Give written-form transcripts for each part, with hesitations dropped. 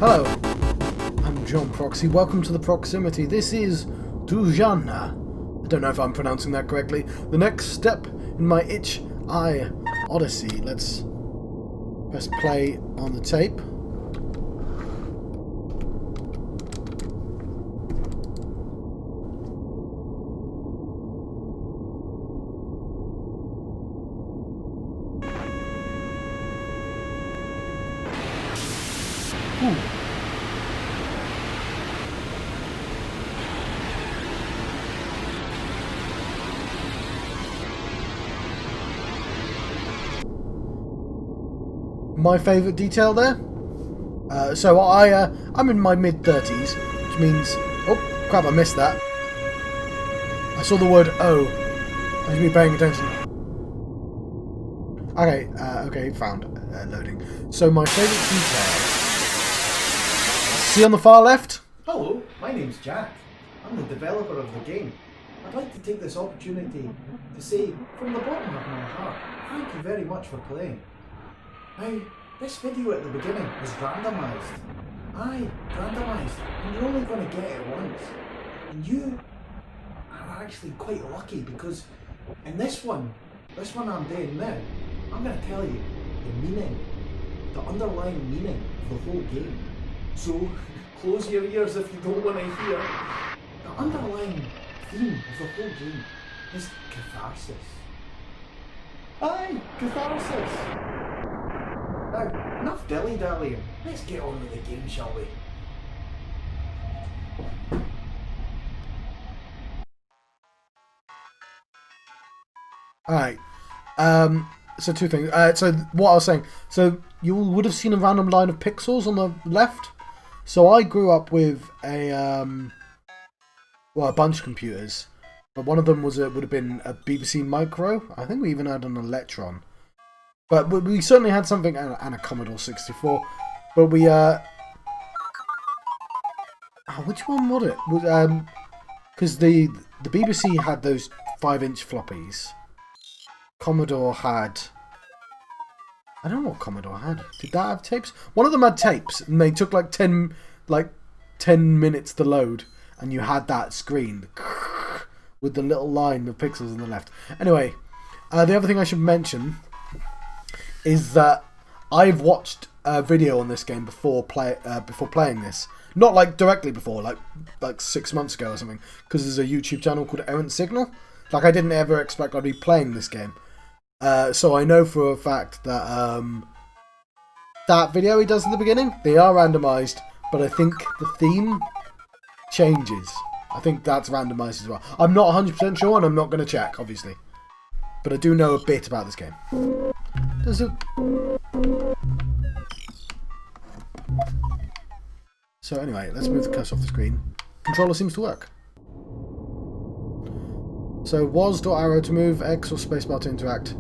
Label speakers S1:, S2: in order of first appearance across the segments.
S1: Hello, I'm John Proxy. Welcome to the Proximity. This is Dujanah. I don't know if I'm pronouncing that correctly. The next step in my Itch.iOdyssey. Let's press play on the tape. Ooh. My favourite detail there. So I'm in my mid-30s, which means, oh crap, I missed that. I saw the word O. I should be paying attention. Okay, found loading. So my favourite detail. See on the far left?
S2: Hello, my name's Jack. I'm the developer of the game. I'd like to take this opportunity to say, from the bottom of my heart, thank you very much for playing. Now, this video at the beginning is randomised. Aye, randomised, and you're only going to get it once. And you are actually quite lucky because in this one I'm doing now, I'm going to tell you the meaning, the underlying meaning of the whole game. So, close your ears if you don't want to hear. The underlying theme of the whole game is catharsis. Aye, catharsis. Now, enough dilly-dallying. Let's get on with the game, shall we?
S1: Alright. So two things. So what I was saying. So you would have seen a random line of pixels on the left. So I grew up with a bunch of computers, but one of them would have been a BBC Micro. I think we even had an Electron, but we certainly had something and a Commodore 64. But we which one was it? Because the BBC had those 5-inch floppies. Commodore had. I don't know what Commodore had. Did that have tapes? One of them had tapes, and they took like 10 minutes to load, and you had that screen with the little line of pixels on the left. Anyway, the other thing I should mention is that I've watched a video on this game before playing this. Not like directly before, like 6 months ago or something, because there's a YouTube channel called Errant Signal. Like I didn't ever expect I'd be playing this game. So I know for a fact that that video he does in the beginning, they are randomised, but I think the theme changes. I think that's randomised as well. I'm not 100% sure, and I'm not going to check, obviously. But I do know a bit about this game. Does it? So anyway, let's move the cursor off the screen. Controller seems to work. So WASD or arrow to move, X or spacebar to interact.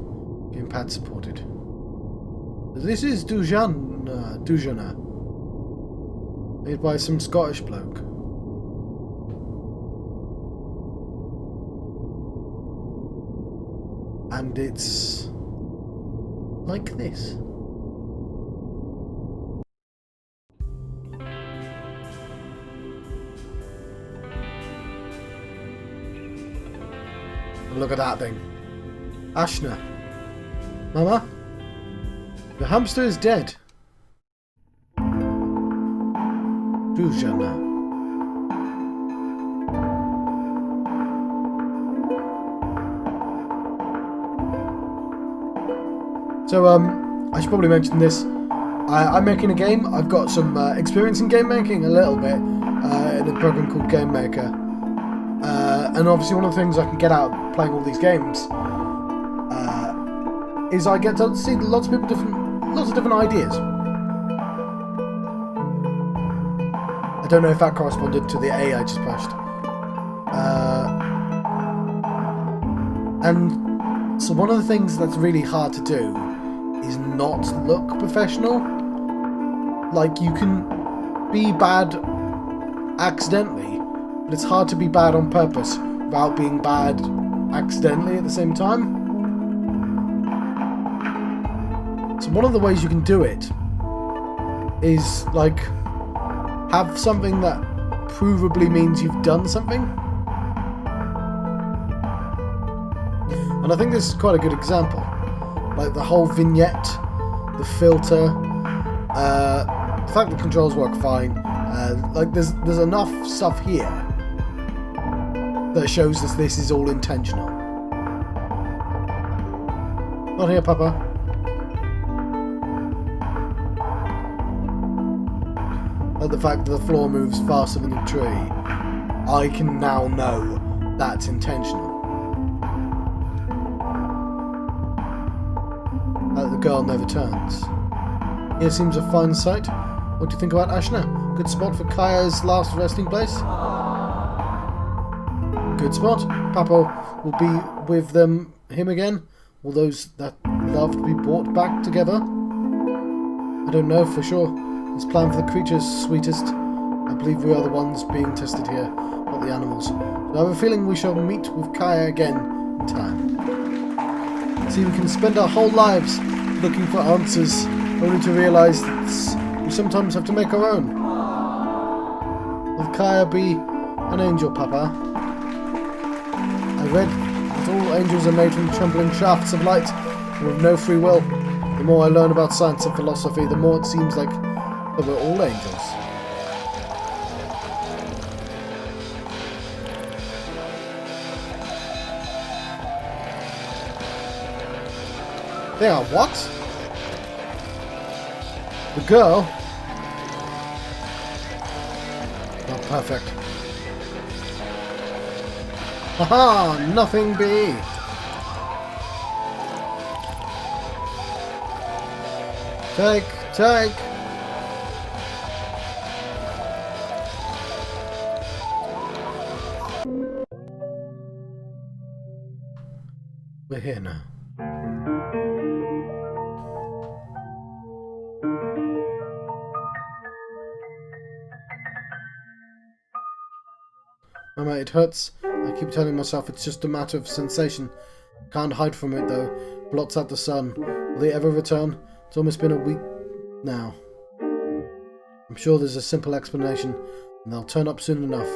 S1: Gamepad supported. This is Dujanah. Made by some Scottish bloke. And it's like this. Look at that thing. Ashna. Mama? The hamster is dead. Dujanah. So, I should probably mention this. I'm making a game. I've got some experience in game making, a little bit, in a program called Game Maker. And obviously one of the things I can get out of playing all these games is I get to see lots of different ideas. I don't know if that corresponded to the A I just pushed. And so one of the things that's really hard to do is not look professional. Like, you can be bad accidentally, but it's hard to be bad on purpose without being bad accidentally at the same time. So one of the ways you can do it is, like, have something that provably means you've done something. And I think this is quite a good example. Like the whole vignette, the filter, the fact the controls work fine. Like there's enough stuff here that shows us this is all intentional. Not here, Papa. Like the fact that the floor moves faster than the tree. I can now know that's intentional. The girl never turns. Here seems a fine sight. What do you think about Ashna? Good spot for Kaya's last resting place? Good spot. Papa will be with him again. Will those that loved be brought back together? I don't know for sure. His plan for the creatures sweetest. I believe we are the ones being tested here, not the animals. So I have a feeling we shall meet with Kaya again in time. See, we can spend our whole lives looking for answers, only to realise that we sometimes have to make our own. Will Kaya be an angel, Papa? I read that all angels are made from trembling shafts of light and with no free will. The more I learn about science and philosophy, the more it seems like that we're all angels. They are what? The girl? Oh, perfect. Haha! Nothing be! Take! We're here now. Mama, it hurts. I keep telling myself it's just a matter of sensation. Can't hide from it though. Blots out the sun. Will they ever return? It's almost been a week now. I'm sure there's a simple explanation, and they'll turn up soon enough.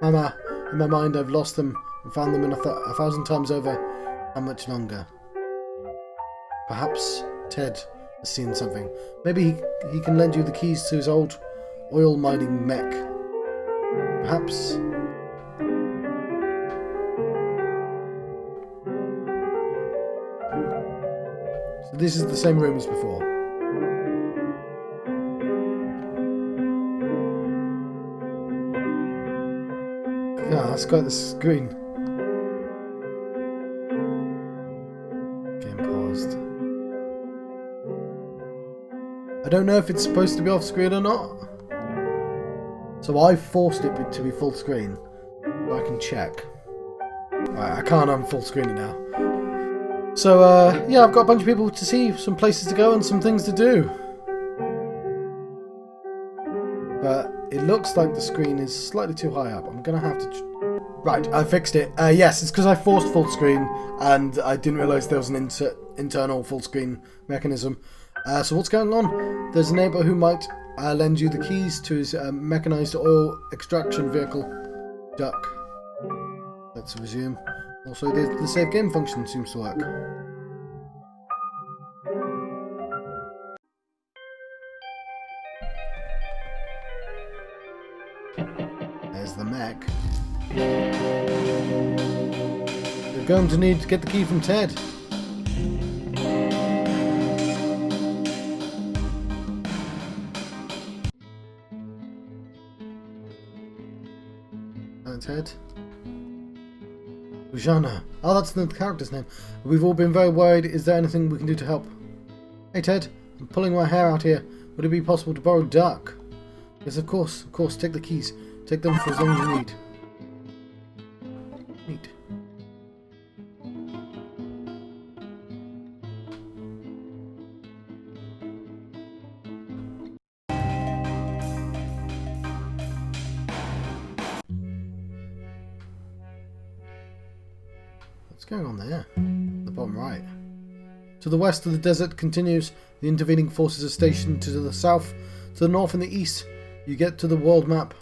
S1: Mama, in my mind I've lost them and found them a thousand times over. How much longer? Perhaps Ted has seen something. Maybe he can lend you the keys to his old oil mining mech. Perhaps. So this is the same room as before. Yeah, let's go at the screen. Game paused. I don't know if it's supposed to be off screen or not. So I forced it to be full screen. So I can check. Right, I can't unfull screen it now. So, yeah, I've got a bunch of people to see, some places to go and some things to do. But it looks like the screen is slightly too high up. I'm going to have to... Right, I fixed it. Yes, it's because I forced full screen and I didn't realise there was an internal full screen mechanism. So what's going on? There's a neighbour who might lend you the keys to his mechanised oil extraction vehicle. Duck. Let's resume. Also, the save game function seems to work. There's the mech. You're going to need to get the key from Ted. Ted. Dujanah. Oh, that's the character's name. We've all been very worried. Is there anything we can do to help? Hey Ted, I'm pulling my hair out here. Would it be possible to borrow Duck? Yes, of course. Of course, take the keys. Take them for as long as you need. Neat. What's going on there? The bottom right. To the west of the desert continues. The intervening forces are stationed to the south. To the north and the east, you get to the world map.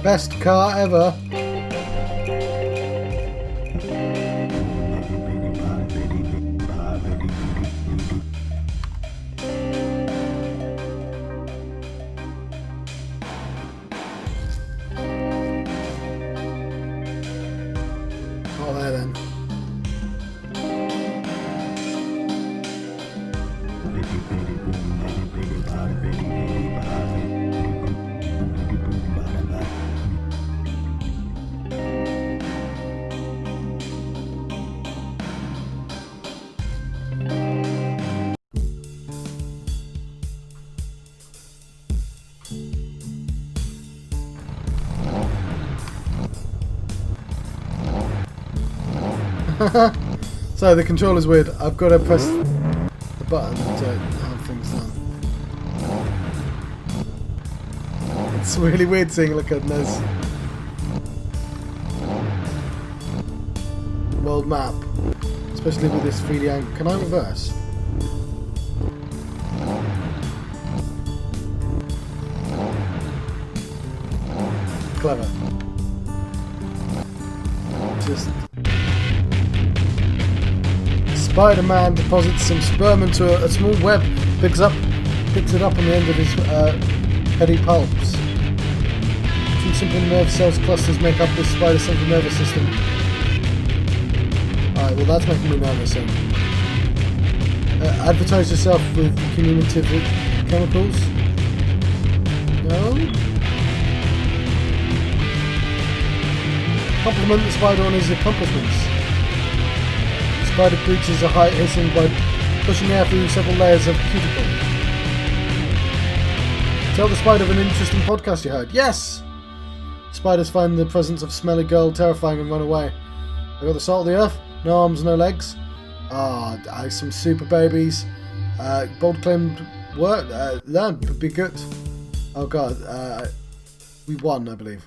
S1: Best car ever. Oh, there then. So the controller's weird. I've got to press the button to have things done. It's really weird seeing like a NES world map, especially with this 3D angle. Can I reverse? Clever. Just Spider-Man deposits some sperm into a small web, picks it up on the end of his heady pulps. 2 simple nerve cells clusters make up this spider central nervous system. Alright, well that's making me nervous. So. Advertise yourself with cumulative chemicals. No? Compliment the spider on his accomplishments. Spider breaches a height hissing by pushing air through several layers of cuticle. Tell the spider of an interesting podcast you heard. Yes! Spiders find the presence of smelly girl terrifying and run away. I got the salt of the earth, no arms, no legs. Some super babies. Bold claimed work, learn, be good. Oh god, we won, I believe.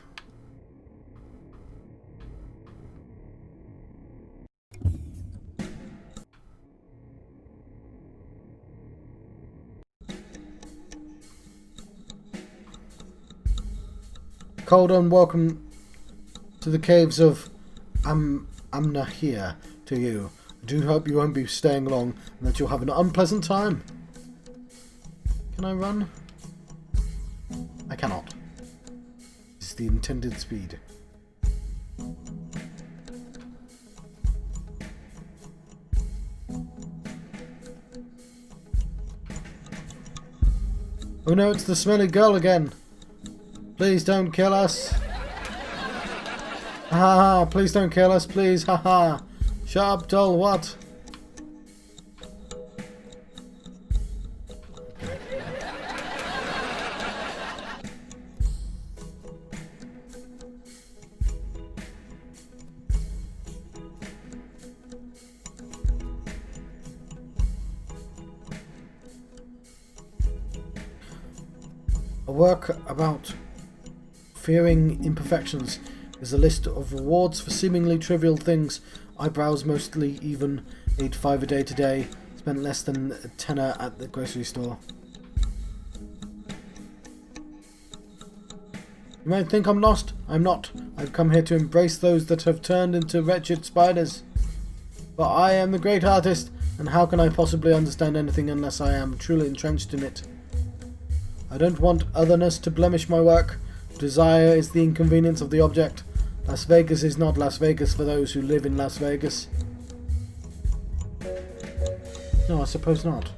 S1: Cold and welcome to the caves of Amna here to you. I do hope you won't be staying long and that you'll have an unpleasant time. Can I run? I cannot. This is the intended speed. Oh no, it's the smelly girl again. Please don't kill us. Ha, please don't kill us, please. Haha. Shut up, doll, what? A work about fearing imperfections is a list of rewards for seemingly trivial things. Eyebrows mostly even, ate 5 a day today, spent less than a tenner at the grocery store. You might think I'm lost. I'm not. I've come here to embrace those that have turned into wretched spiders. But I am the great artist, and how can I possibly understand anything unless I am truly entrenched in it? I don't want otherness to blemish my work. Desire is the inconvenience of the object. Las Vegas is not Las Vegas for those who live in Las Vegas. No, I suppose not.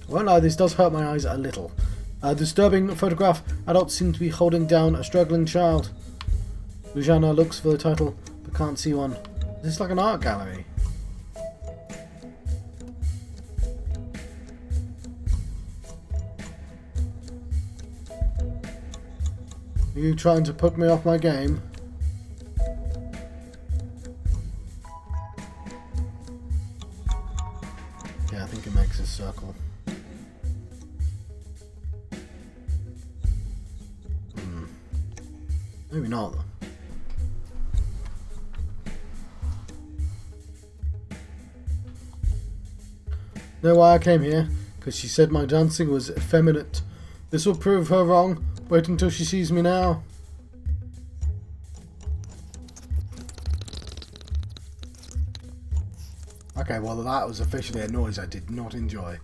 S1: Well, no, this does hurt my eyes a little. Disturbing photograph. Adults seem to be holding down a struggling child. Dujanah looks for the title, but can't see one. Is this like an art gallery? Are you trying to put me off my game? Yeah, I think it makes a circle. Maybe not. Know why I came here? Because she said my dancing was effeminate. This will prove her wrong. Wait until she sees me now. Okay, well that was officially a noise I did not enjoy.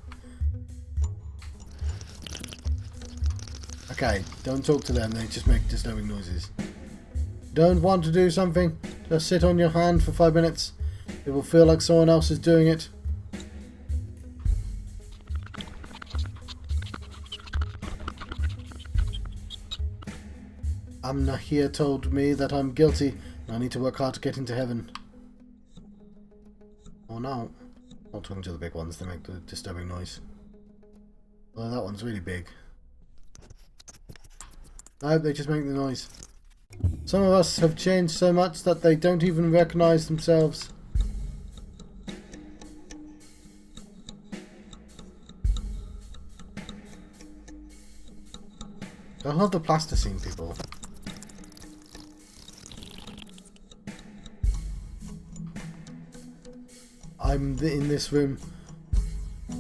S1: Okay, don't talk to them, they just make disturbing noises. Don't want to do something? Just sit on your hand for 5 minutes. It will feel like someone else is doing it. Amna here told me that I'm guilty and I need to work hard to get into heaven. Oh no. Not talking to the big ones, they make the disturbing noise. Oh, that one's really big. No, they just make the noise. Some of us have changed so much that they don't even recognize themselves. I love the plasticine people. I'm in this room.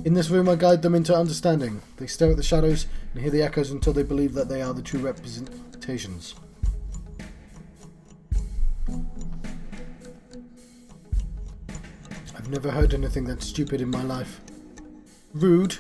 S1: In this room I guide them into understanding. They stare at the shadows and hear the echoes until they believe that they are the true representations. I've never heard anything that stupid in my life. Rude.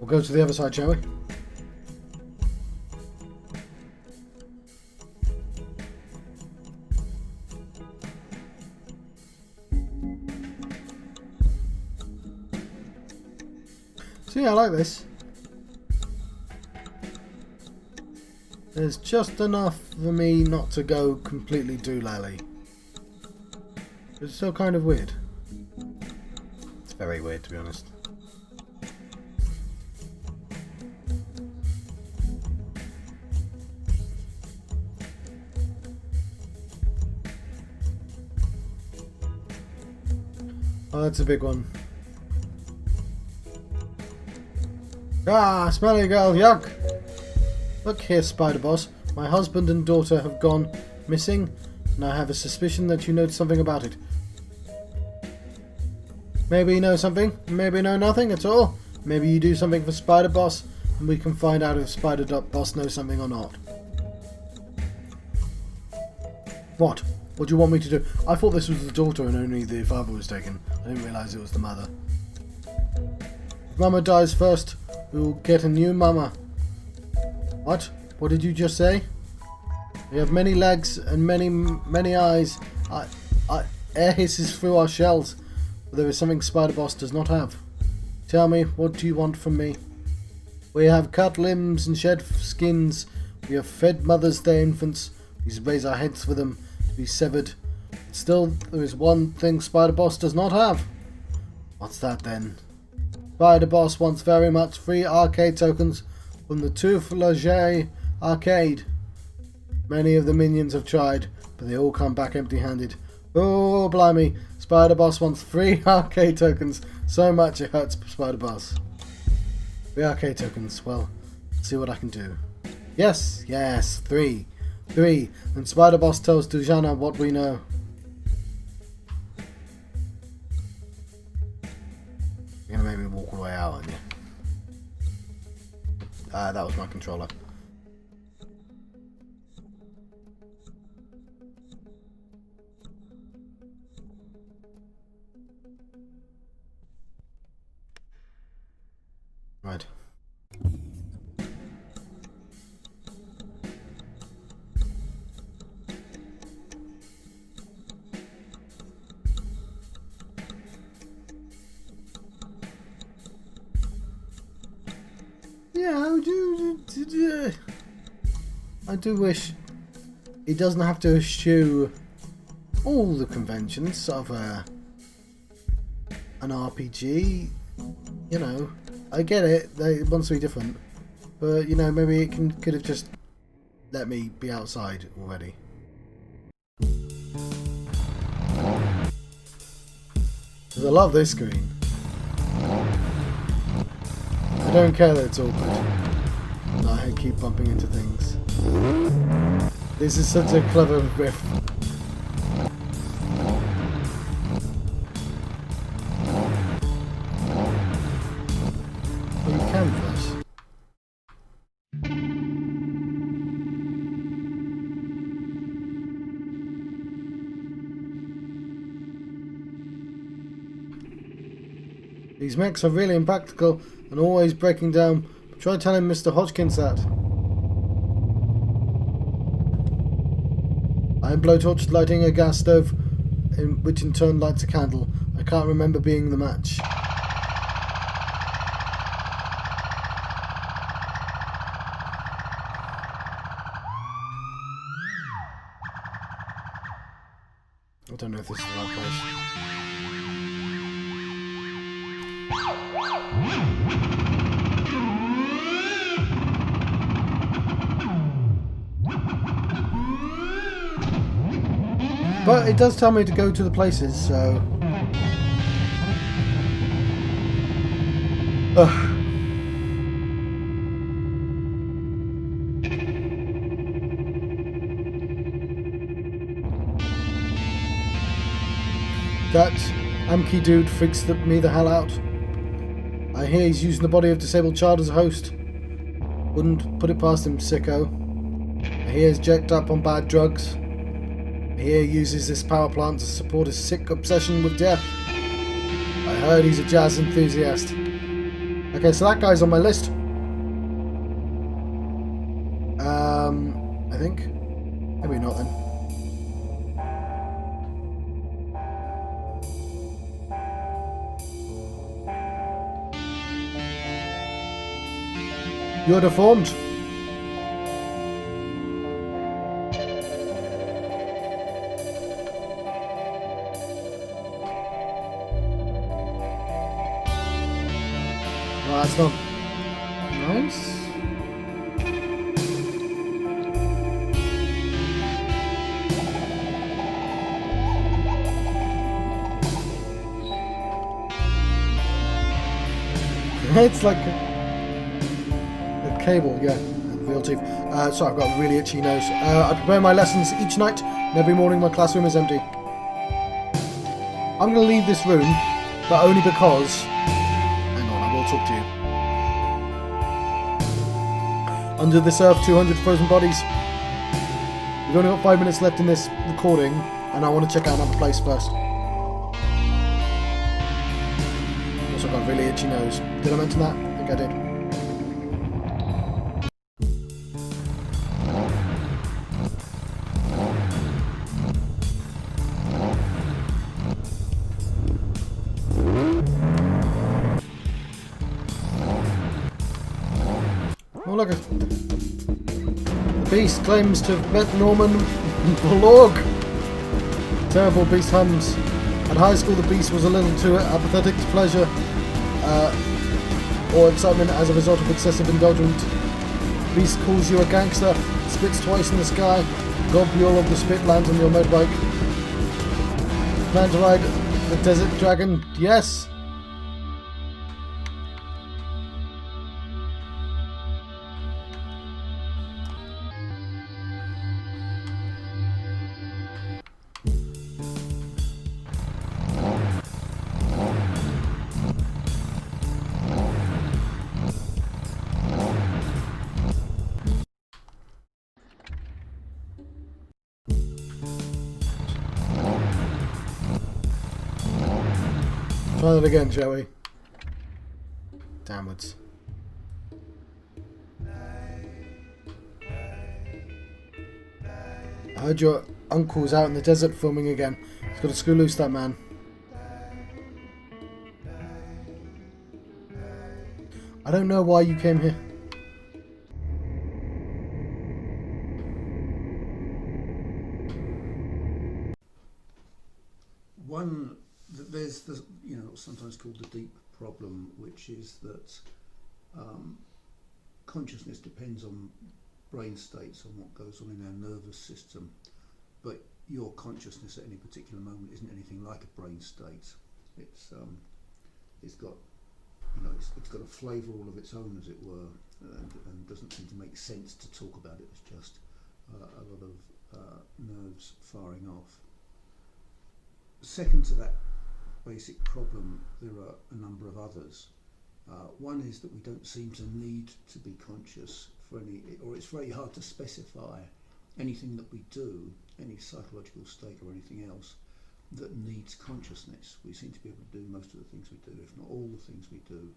S1: We'll go to the other side, shall we? See, I like this. There's just enough for me not to go completely doolally. It's still kind of weird. It's very weird, to be honest. Oh, that's a big one. Ah, smelly girl, yuck! Look here, Spider Boss. My husband and daughter have gone missing, and I have a suspicion that you know something about it. Maybe you know something, maybe you know nothing at all. Maybe you do something for Spider Boss, and we can find out if Spider Boss knows something or not. What? What do you want me to do? I thought this was the daughter and only the father was taken. I didn't realise it was the mother. If Mama dies first, we will get a new Mama. What? What did you just say? We have many legs and many eyes. Air hisses through our shells, but there is something Spider Boss does not have. Tell me, what do you want from me? We have cut limbs and shed skins. We have fed mothers their infants. We raise our heads for them to be severed. But still, there is one thing Spider Boss does not have. What's that then? Spider Boss wants very much free arcade tokens from the Touflager arcade. Many of the minions have tried, but they all come back empty-handed. Oh, blimey. Spider Boss wants free arcade tokens so much it hurts Spider Boss. Free arcade tokens. Well, let's see what I can do. Yes, 3. 3. And Spider Boss tells Dujanah what we know. You're gonna make me walk all the way out, aren't you? That was my controller. Right. Yeah, I do wish he doesn't have to eschew all the conventions of an RPG. You know, I get it, it wants to be different, but you know, maybe it could have just let me be outside already. Because I love this screen. I don't care that it's awkward. No, I keep bumping into things. This is such a clever riff. Well, you can first. These mechs are really impractical and always breaking down. Try telling Mr. Hodgkins that. I am blowtorch lighting a gas stove, which in turn lights a candle. I can't remember being the match. I don't know if this is the right place. But it does tell me to go to the places, so... Ugh. That Amki dude freaks me the hell out. I hear he's using the body of a disabled child as a host. Wouldn't put it past him, sicko. I hear he's jacked up on bad drugs. I hear he uses this power plant to support his sick obsession with death. I heard he's a jazz enthusiast. Okay, so that guy's on my list. I think. Maybe not then. You're deformed. Well, that's not nice. It's like a cable, yeah, real teeth. Sorry, I've got a really itchy nose. I prepare my lessons each night, and every morning my classroom is empty. I'm going to leave this room, but only because... Hang on, I will talk to you. Under this earth, 200 frozen bodies. We've only got 5 minutes left in this recording, and I want to check out another place first. Also got a really itchy nose. Did I mention that? I think I did. Oh look, the beast claims to have met Norman Borlaug. Terrible beast hums. At high school the beast was a little too apathetic to pleasure or excitement as a result of excessive indulgence. Beast calls you a gangster, spits twice in the sky, globule of the spit lands on your motorbike. Plan to ride the desert dragon? Yes! try that again, shall we? Downwards. I heard your uncle's out in the desert filming again. He's got to screw loose, that man. I don't know why you came here.
S3: There's the, sometimes called the deep problem, which is that consciousness depends on brain states, on what goes on in our nervous system, but your consciousness at any particular moment isn't anything like a brain state. It's got it's got a flavour all of its own, as it were, and doesn't seem to make sense to talk about it. It's just a lot of nerves firing off. Second to that basic problem, there are a number of others. One is that we don't seem to need to be conscious for any, or it's very hard to specify anything that we do, any psychological state or anything else, that needs consciousness. We seem to be able to do most of the things we do, if not all the things we do,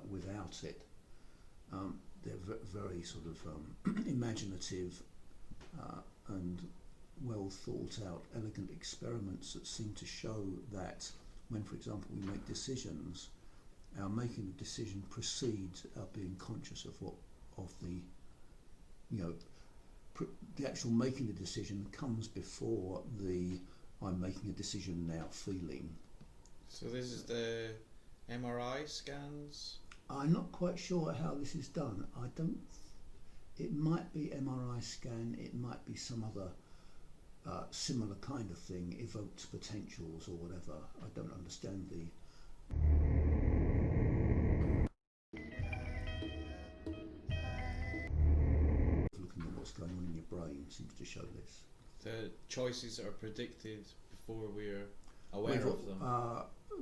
S3: without it. They're very sort of imaginative and well thought out, elegant experiments that seem to show that when, for example, we make decisions, our making a decision precedes our being conscious of the actual making the decision comes before the I'm making a decision now feeling.
S4: So this is the MRI scans?
S3: I'm not quite sure how this is done. It might be MRI scan, it might be some other similar kind of thing, evoked potentials or whatever. I don't understand the... Looking at what's going on in your brain seems to show this.
S4: The choices are predicted before we're aware of them.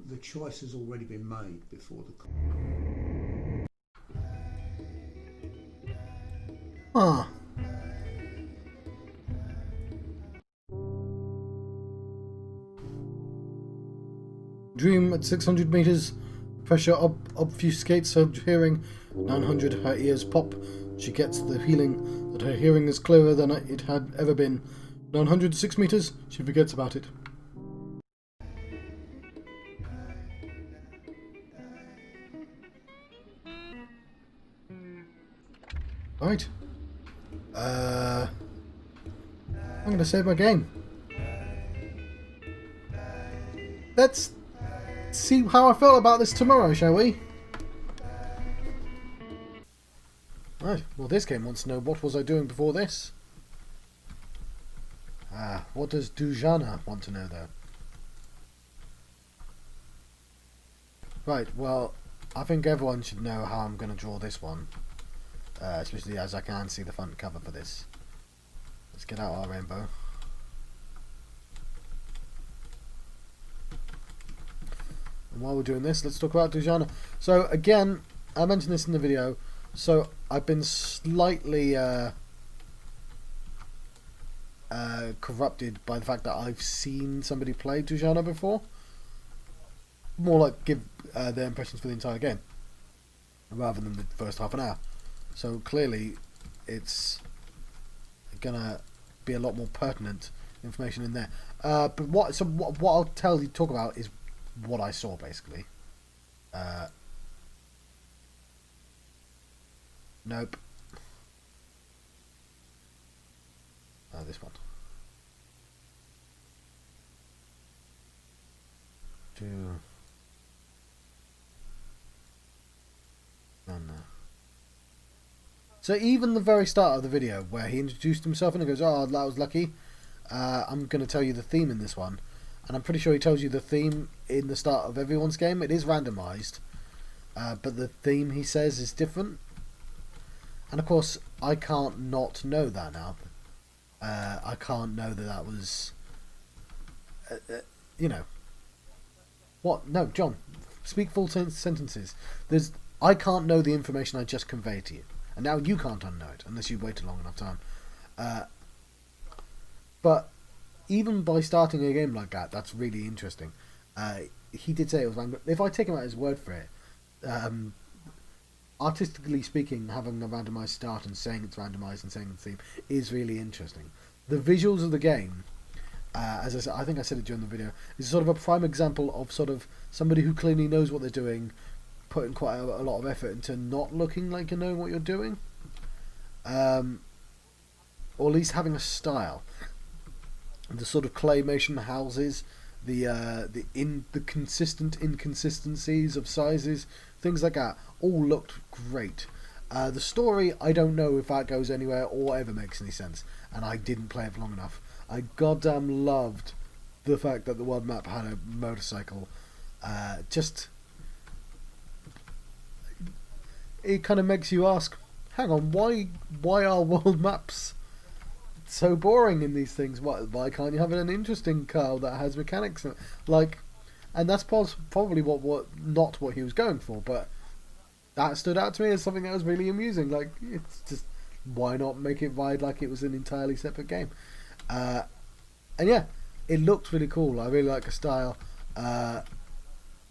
S3: The choice has already been made before the...
S1: Ah. Dream at 600 meters. Pressure obfuscates her hearing. 900, her ears pop. She gets the feeling that her hearing is clearer than it had ever been. 906 meters. She forgets about it. Right. I'm going to save my game. Let's see how I felt about this tomorrow, shall we? Right, well this game wants to know what was I doing before this. What does Dujanah want to know though? Right, well, I think everyone should know how I'm going to draw this one. Especially as I can see the front cover for this. Let's get out our rainbow. And while we're doing this, let's talk about Dujanah. So again, I mentioned this in the video, so I've been slightly corrupted by the fact that I've seen somebody play Dujanah before. More like give their impressions for the entire game, rather than the first half an hour. So clearly it's gonna be a lot more pertinent information in there. But what I'll talk about is what I saw basically. Nope. This one. So even the very start of the video where he introduced himself and he goes, "Oh, that was lucky. I'm going to tell you the theme in this one." And I'm pretty sure he tells you the theme in the start of everyone's game. It is randomised, but the theme he says is different. And of course, I can't not know that now. I can't know that was, What? No, John, speak full sentences. I can't know the information I just conveyed to you. And now you can't unknow it, unless you wait a long enough time. But even by starting a game like that, that's really interesting. he did say it was random. If I take him at his word for it, artistically speaking, having a randomised start and saying it's randomised and saying it's theme is really interesting. The visuals of the game, as I said, I think I said it during the video, is sort of a prime example of sort of somebody who clearly knows what they're doing, putting quite a lot of effort into not looking like you know what you're doing, or at least having a style. The sort of claymation houses, the consistent inconsistencies of sizes, things like that, all looked great. The story, I don't know if that goes anywhere or ever makes any sense, and I didn't play it for long enough. I goddamn loved the fact that the world map had a motorcycle. It kind of makes you ask, hang on, why are world maps so boring in these things? Why can't you have an interesting car that has mechanics? Like, and that's probably not what he was going for, but that stood out to me as something that was really amusing. Like, it's just, why not make it ride like it was an entirely separate game? And yeah, it looked really cool. I really like the style, and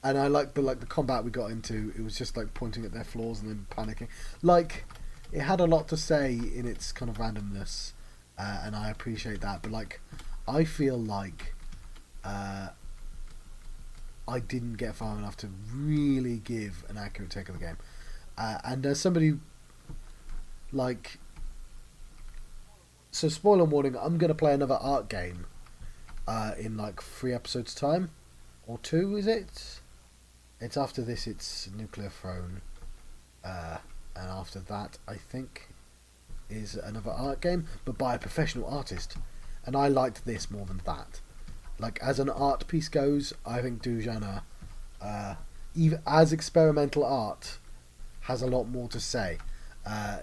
S1: I like the combat we got into. It was just like pointing at their flaws and then panicking. Like, it had a lot to say in its kind of randomness, and I appreciate that. But like, I feel like I didn't get far enough to really give an accurate take of the game. And as somebody like, so spoiler warning, I'm going to play another art game in like 3 episodes time, or 2, is it? It's after this, it's Nuclear Throne, and after that I think is another art game, but by a professional artist, and I liked this more than that. Like, as an art piece goes, I think Dujanah, even as experimental art, has a lot more to say.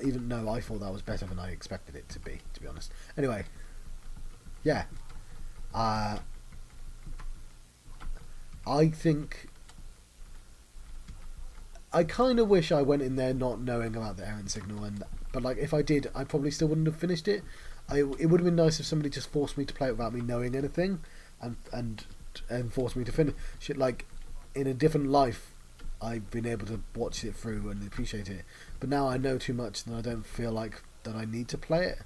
S1: Even though I thought that was better than I expected it to be honest. Anyway, yeah. I think I kind of wish I went in there not knowing about the errant signal, but like, if I did, I probably still wouldn't have finished it. It would have been nice if somebody just forced me to play it without me knowing anything, and forced me to finish it. Like, in a different life, I've been able to watch it through and appreciate it, but now I know too much and I don't feel like that I need to play it,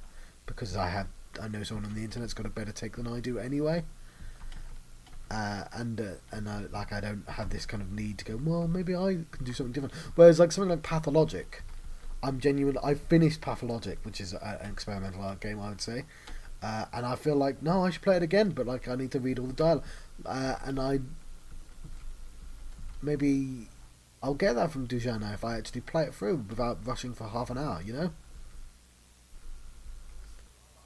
S1: because I know someone on the internet's got a better take than I do anyway, and I don't have this kind of need to go, well, maybe I can do something different. Whereas like something like Pathologic, I finished Pathologic, which is an experimental art game, I would say, and I feel like, no, I should play it again, but like, I need to read all the dialogue, and maybe I'll get that from Dujanah if I actually play it through without rushing for half an hour, you know?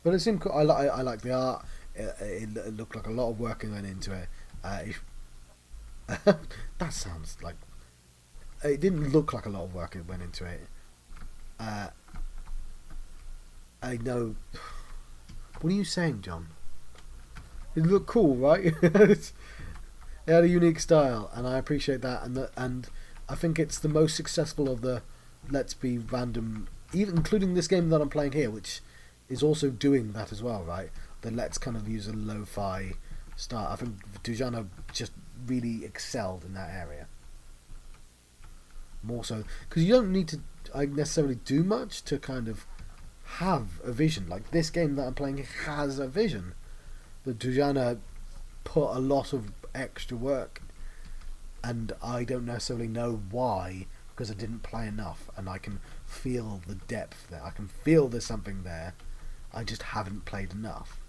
S1: But it seemed cool. I like the art. It looked like a lot of work went into it. That sounds like... It didn't look like a lot of work went into it. I know... What are you saying, John? It looked cool, right? It had a unique style, and I appreciate that. And I think it's the most successful of the let's be random, even including this game that I'm playing here, which is also doing that as well, right? The let's kind of use a lo-fi start. I think Dujanah just really excelled in that area. More so, because you don't need to necessarily do much to kind of have a vision. Like, this game that I'm playing has a vision, but Dujanah put a lot of extra work, and I don't necessarily know why, because I didn't play enough, and I can feel the depth there. I can feel there's something there. I just haven't played enough.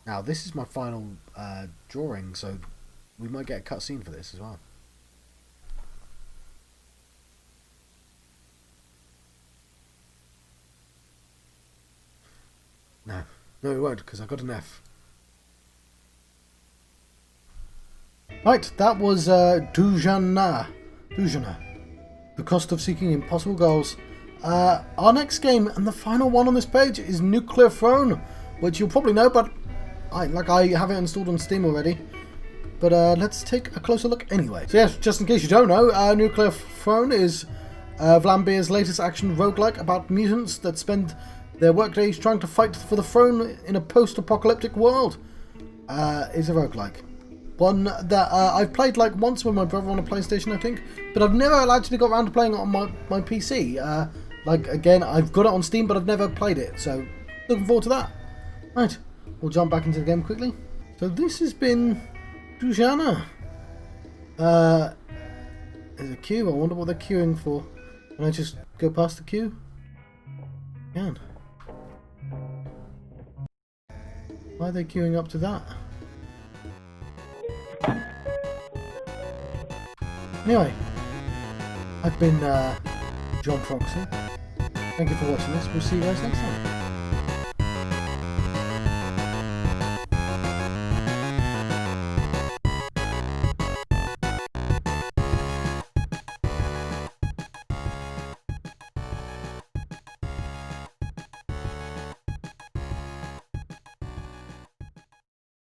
S1: Now, this is my final drawing, so we might get a cutscene for this as well. No, we won't, because I got an F. Right, that was Dujanah. The Cost of Seeking Impossible Goals. Our next game, and the final one on this page, is Nuclear Throne, which you'll probably know, but I have it installed on Steam already. But let's take a closer look anyway. So yes, just in case you don't know, Nuclear Throne is Vlambeer's latest action roguelike about mutants that spend their workdays trying to fight for the throne in a post-apocalyptic world. It's a roguelike. one that I've played like once with my brother on a PlayStation, I think, but I've never actually got around to playing it on my PC. Like, again, I've got it on Steam, but I've never played it, so looking forward to that. Right, we'll jump back into the game quickly. So this has been Dujanah. There's a queue. I wonder what they're queuing for. Can I just go past the queue? Can. Why are they queuing up to that? Anyway, I've been John Proxy. Thank you for watching this. We'll see you guys next time.